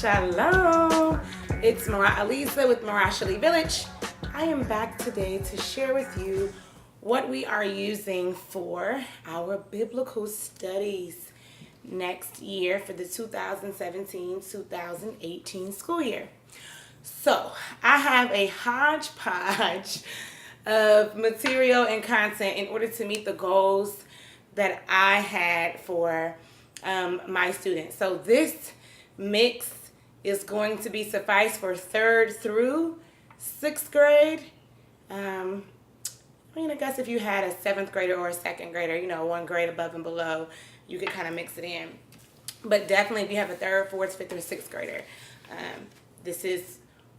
Shalom. It's Mara Alisa with Marashali Village. I am back today to share with you what we are using for our biblical studies next year for the 2017-2018 school year. So I have a hodgepodge of material and content in order to meet the goals that I had for my students. So this mix is going to be suffice for 3rd through 6th grade. I guess if you had a 7th grader or a 2nd grader, one grade above and below, you could kind of mix it in. But definitely if you have a 3rd, 4th, 5th, or 6th grader,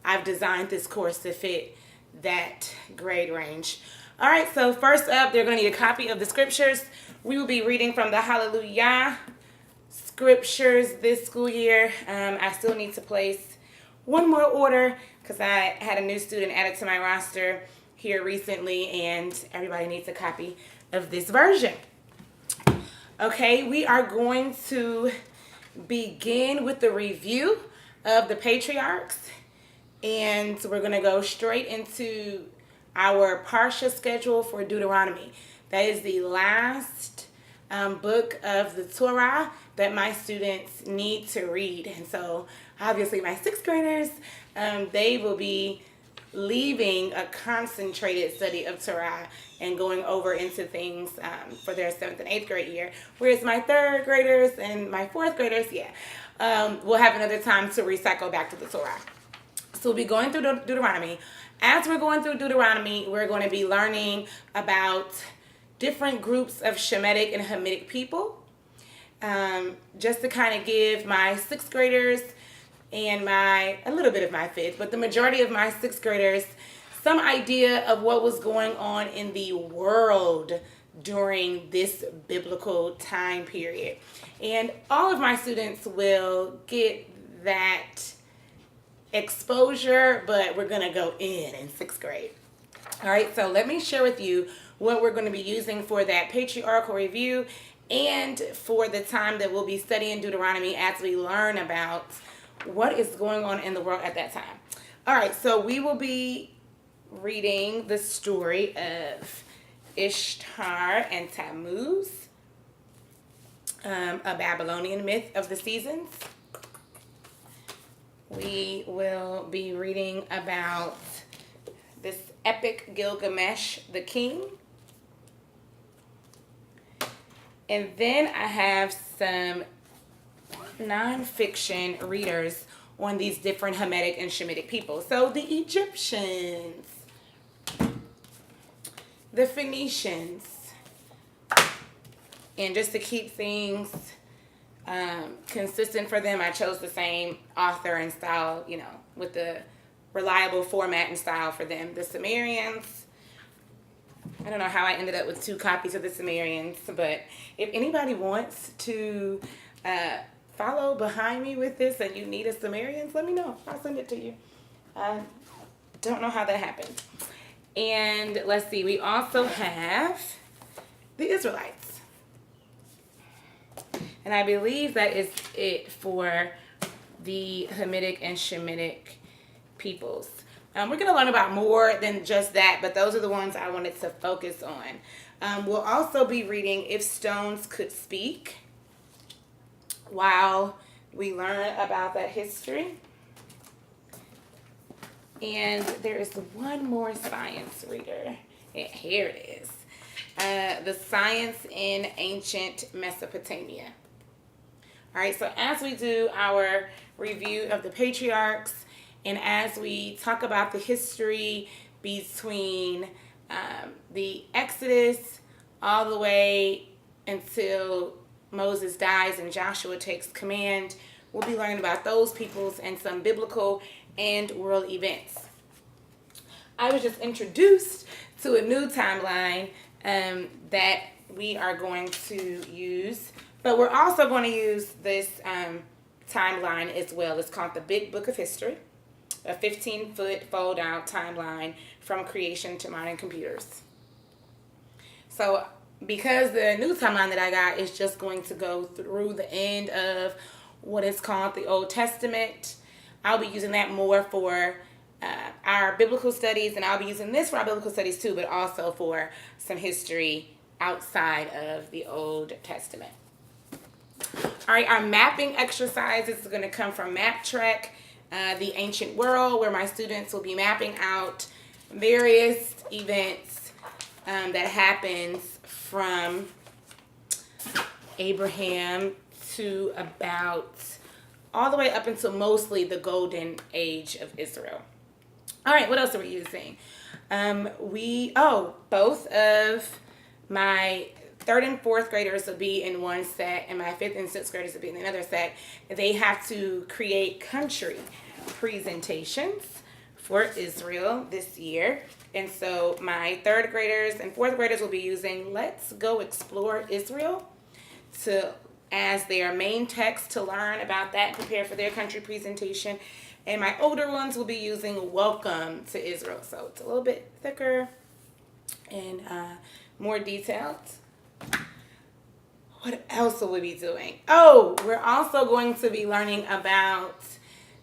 I've designed this course to fit that grade range. All right, so first up, they're going to need a copy of the scriptures. We will be reading from the Hallelujah scriptures this school year. I still need to place one more order because I had a new student added to my roster here recently, and everybody needs a copy of this version. Okay, we are going to begin with the review of the patriarchs, and we're going to go straight into our Parsha schedule for Deuteronomy. That is the last book of the Torah that my students need to read. And so obviously my 6th graders, they will be leaving a concentrated study of Torah and going over into things for their 7th and 8th grade year. Whereas my 3rd graders and my 4th graders, will have another time to recycle back to the Torah. So we'll be going through Deuteronomy. As we're going through Deuteronomy, we're going to be learning about different groups of Shemitic and Hamitic people. Just to kind of give my 6th graders and a little bit of my 5th, but the majority of my 6th graders some idea of what was going on in the world during this biblical time period. And all of my students will get that exposure, but we're going to go in 6th grade. All right, so let me share with you what we're going to be using for that patriarchal review and for the time that we'll be studying Deuteronomy as we learn about what is going on in the world at that time. All right, so we will be reading the story of Ishtar and Tammuz, a Babylonian myth of the seasons. We will be reading about this epic Gilgamesh the king. And then I have some nonfiction readers on these different Hamitic and Shemitic people. So the Egyptians, the Phoenicians, and just to keep things consistent for them, I chose the same author and style, with the reliable format and style for them. The Sumerians, I don't know how I ended up with 2 copies of the Sumerians, but if anybody wants to follow behind me with this and you need a Sumerians, let me know. I'll send it to you. I don't know how that happened. And let's see, we also have the Israelites. And I believe that is it for the Hamitic and Shemitic peoples. We're going to learn about more than just that, but those are the ones I wanted to focus on. We'll also be reading If Stones Could Speak while we learn about that history. And there is one more science reader. Here it is. The Science in Ancient Mesopotamia. All right, so as we do our review of the patriarchs, and as we talk about the history between the Exodus all the way until Moses dies and Joshua takes command, we'll be learning about those peoples and some biblical and world events. I was just introduced to a new timeline that we are going to use, but we're also going to use this timeline as well. It's called the Big Book of History, a 15-foot fold-out timeline from creation to modern computers. So because the new timeline that I got is just going to go through the end of what is called the Old Testament. I'll be using that more for our biblical studies, and I'll be using this for our biblical studies too, but also for some history outside of the Old Testament. All right, our mapping exercises is going to come from Map Trek, the Ancient World, where my students will be mapping out various events that happens from Abraham to about all the way up until mostly the golden age of Israel. All right, what else are we using? Both of my 3rd and 4th graders will be in one set, and my 5th and 6th graders will be in another set. They have to create country presentations for Israel this year. And so my 3rd graders and 4th graders will be using Let's Go Explore Israel as their main text to learn about that and prepare for their country presentation. And my older ones will be using Welcome to Israel. So it's a little bit thicker and more detailed. What else will we be doing? Oh, we're also going to be learning about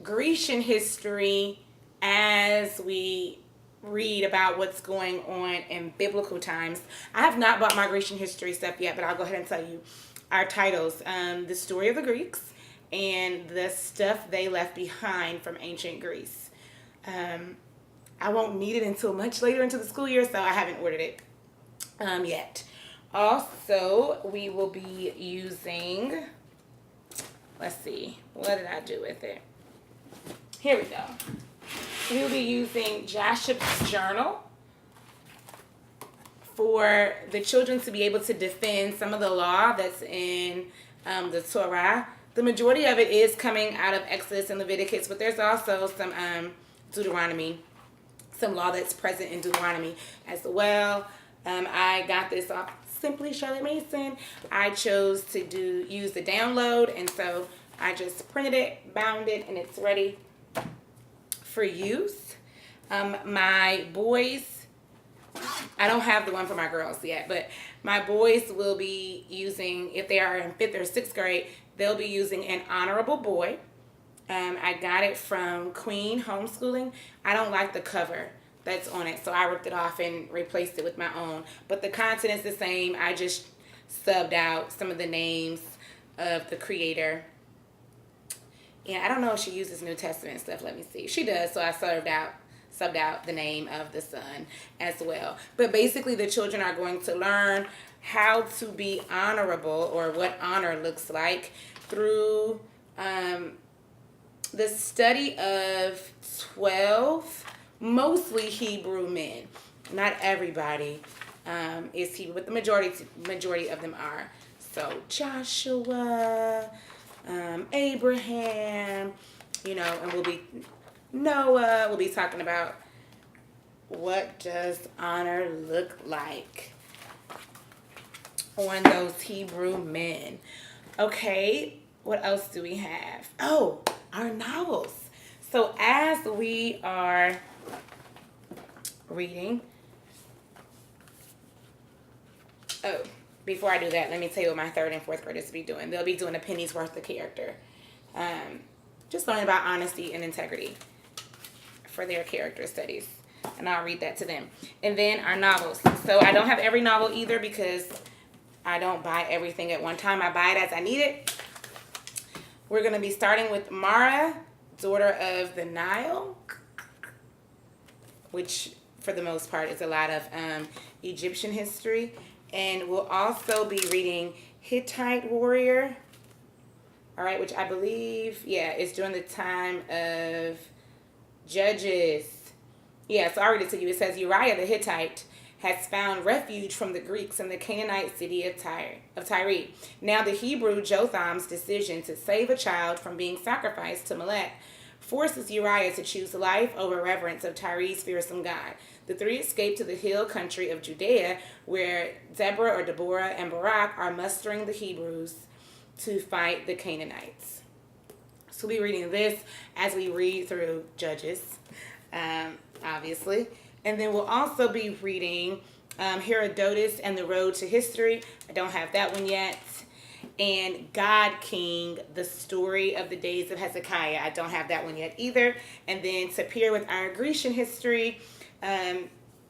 Grecian history as we read about what's going on in biblical times. I have not bought my Grecian history stuff yet, but I'll go ahead and tell you our titles. The story of the Greeks and the stuff they left behind from ancient Greece. I won't need it until much later into the school year, so I haven't ordered it yet. Also, we will be using, let's see, what did I do with it? Here we go. We'll be using Joshua's journal for the children to be able to defend some of the law that's in the Torah. The majority of it is coming out of Exodus and Leviticus, but there's also some Deuteronomy, some law that's present in Deuteronomy as well. I got this off Simply Charlotte Mason. I chose to use the download, and so I just printed it, bound it, and it's ready for use. My boys, I don't have the one for my girls yet, but my boys will be using, if they are in 5th or 6th grade, they'll be using An Honorable Boy. I got it from Queen Homeschooling. I don't like the cover that's on it, so I ripped it off and replaced it with my own. But the content is the same. I just subbed out some of the names of the creator. Yeah, I don't know if she uses New Testament stuff. Let me see. She does, so I subbed out the name of the son as well. But basically, the children are going to learn how to be honorable, or what honor looks like, through the study of 12 mostly Hebrew men. Not everybody is Hebrew, but the majority of them are. So Joshua, Abraham, and Noah. We'll be talking about what does honor look like on those Hebrew men. Okay, what else do we have? Oh, our novels. So as we are reading, before I do that, let me tell you what my 3rd and 4th graders will be doing. They'll be doing a penny's worth of character. Just learning about honesty and integrity for their character studies. And I'll read that to them. And then our novels. So I don't have every novel either, because I don't buy everything at one time. I buy it as I need it. We're going to be starting with Mara, Daughter of the Nile, which for the most part is a lot of Egyptian history. And we'll also be reading Hittite Warrior, all right, which I believe, is during the time of Judges. So I'll read it to you. It says, Uriah the Hittite has found refuge from the Greeks in the Canaanite city of Tyre. Now the Hebrew Jotham's decision to save a child from being sacrificed to Molech forces Uriah to choose life over reverence of Tyre's fearsome god. The three escape to the hill country of Judea, where Deborah, and Barak are mustering the Hebrews to fight the Canaanites. So we'll be reading this as we read through Judges, obviously. And then we'll also be reading Herodotus and the Road to History. I don't have that one yet. and God King, the story of the days of Hezekiah. I don't have that one yet either. And then to pair with our Grecian history,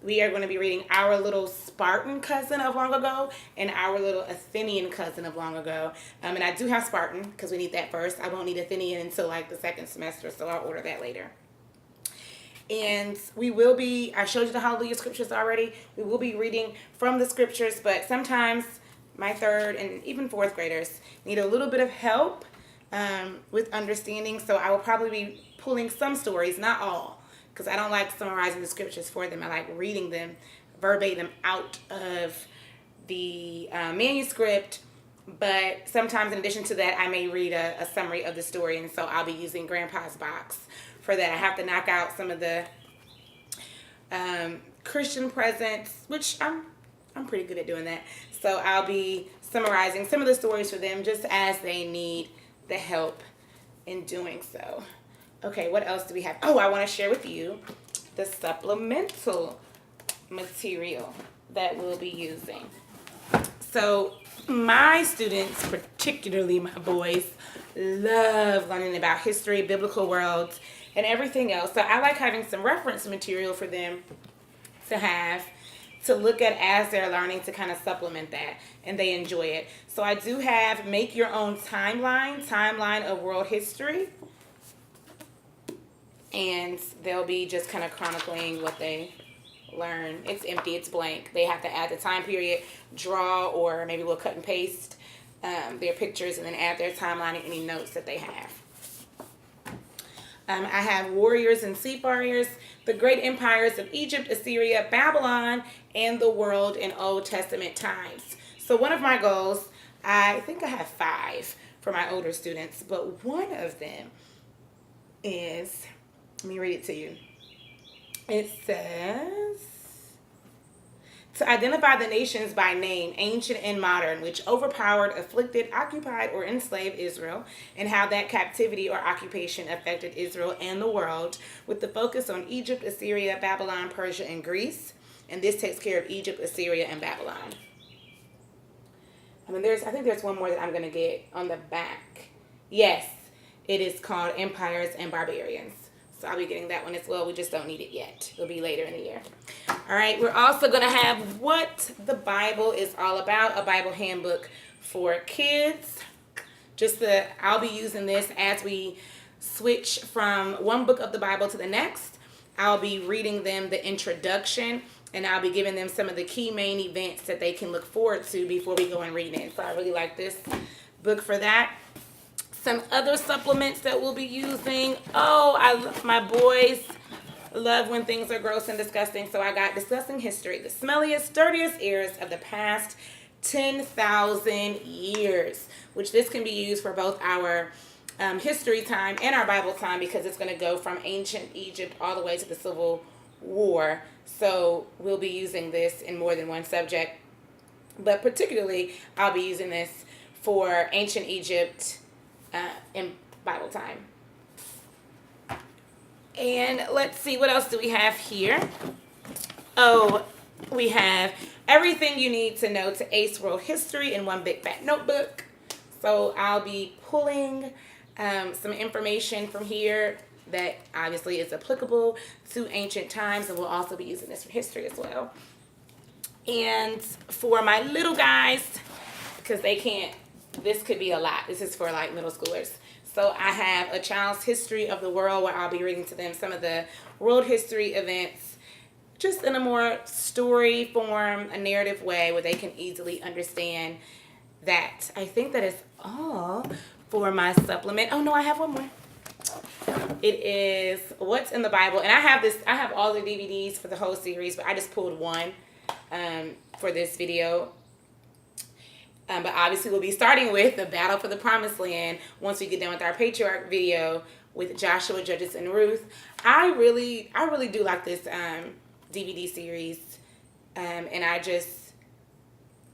we are going to be reading Our Little Spartan Cousin of Long Ago and Our Little Athenian Cousin of Long Ago. And I do have Spartan because we need that first. I won't need Athenian until like the second semester, so I'll order that later. And we will be, I showed you the Hallelujah scriptures already. We will be reading from the scriptures, but sometimes my third and even fourth graders need a little bit of help with understanding. So I will probably be pulling some stories, not all, because I don't like summarizing the scriptures for them. I like reading them verbatim out of the manuscript. But sometimes in addition to that, I may read a summary of the story. And so I'll be using Grandpa's box for that. I have to knock out some of the Christian presents, which I'm pretty good at doing that. So I'll be summarizing some of the stories for them just as they need the help in doing so. Okay, what else do we have? Oh, I want to share with you the supplemental material that we'll be using. So my students, particularly my boys, love learning about history, biblical worlds, and everything else. So I like having some reference material for them to have to look at as they're learning to kind of supplement that, and they enjoy it. So I do have Make Your Own Timeline of World History, and they'll be just kind of chronicling what they learn. It's empty, it's blank. They have to add the time period, draw, or maybe we'll cut and paste their pictures and then add their timeline and any notes that they have. I have Warriors and Seafarers, the great empires of Egypt, Assyria, Babylon, and the world in Old Testament times. So one of my goals, I think I have 5 for my older students, but one of them is, let me read it to you. It says, to identify the nations by name, ancient and modern, which overpowered, afflicted, occupied, or enslaved Israel, and how that captivity or occupation affected Israel and the world, with the focus on Egypt, Assyria, Babylon, Persia, and Greece. And this takes care of Egypt, Assyria, and Babylon. I think there's one more that I'm going to get on the back. Yes, it is called Empires and Barbarians. So I'll be getting that one as well. We just don't need it yet. It'll be later in the year. All right. We're also going to have What the Bible is All About, a Bible handbook for kids. I'll be using this as we switch from one book of the Bible to the next. I'll be reading them the introduction, and I'll be giving them some of the key main events that they can look forward to before we go and read it. So I really like this book for that. Some other supplements that we'll be using. My boys love when things are gross and disgusting. So I got Discussing History, the smelliest, dirtiest ears of the past 10,000 years, which this can be used for both our history time and our Bible time, because it's going to go from ancient Egypt all the way to the Civil War. So we'll be using this in more than one subject. But particularly, I'll be using this for ancient Egypt in Bible time. And let's see, what else do we have here? We have everything you need to know to ace world history in one big fat notebook. So I'll be pulling some information from here that obviously is applicable to ancient times, and we'll also be using this for history as well. And for my little guys, because this could be a lot. This is for like middle schoolers. So I have A Child's History of the World, where I'll be reading to them some of the world history events, just in a more story form, a narrative way where they can easily understand that. I think that is all for my supplement. Oh no, I have one more. It is What's in the Bible. And I have all the DVDs for the whole series, but I just pulled one for this video. But obviously we'll be starting with the Battle for the Promised Land once we get done with our patriarch video with Joshua, Judges, and Ruth. I really do like this DVD series. And I just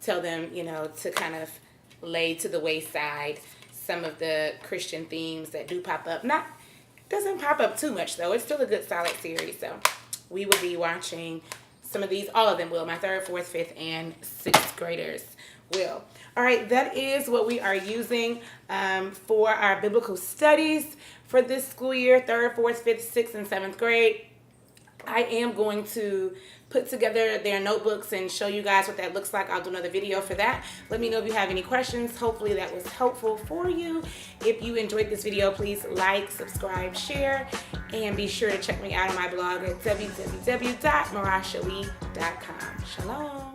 tell them, to kind of lay to the wayside some of the Christian themes that do pop up. Doesn't pop up too much though. It's still a good solid series. So we will be watching some of these. All of them will. My 3rd, 4th, 5th, and 6th graders will. All right, that is what we are using for our biblical studies for this school year, 3rd, 4th, 5th, 6th, and 7th grade. I am going to put together their notebooks and show you guys what that looks like. I'll do another video for that. Let me know if you have any questions. Hopefully that was helpful for you. If you enjoyed this video, please like, subscribe, share, and be sure to check me out on my blog at www.marashalee.com. Shalom.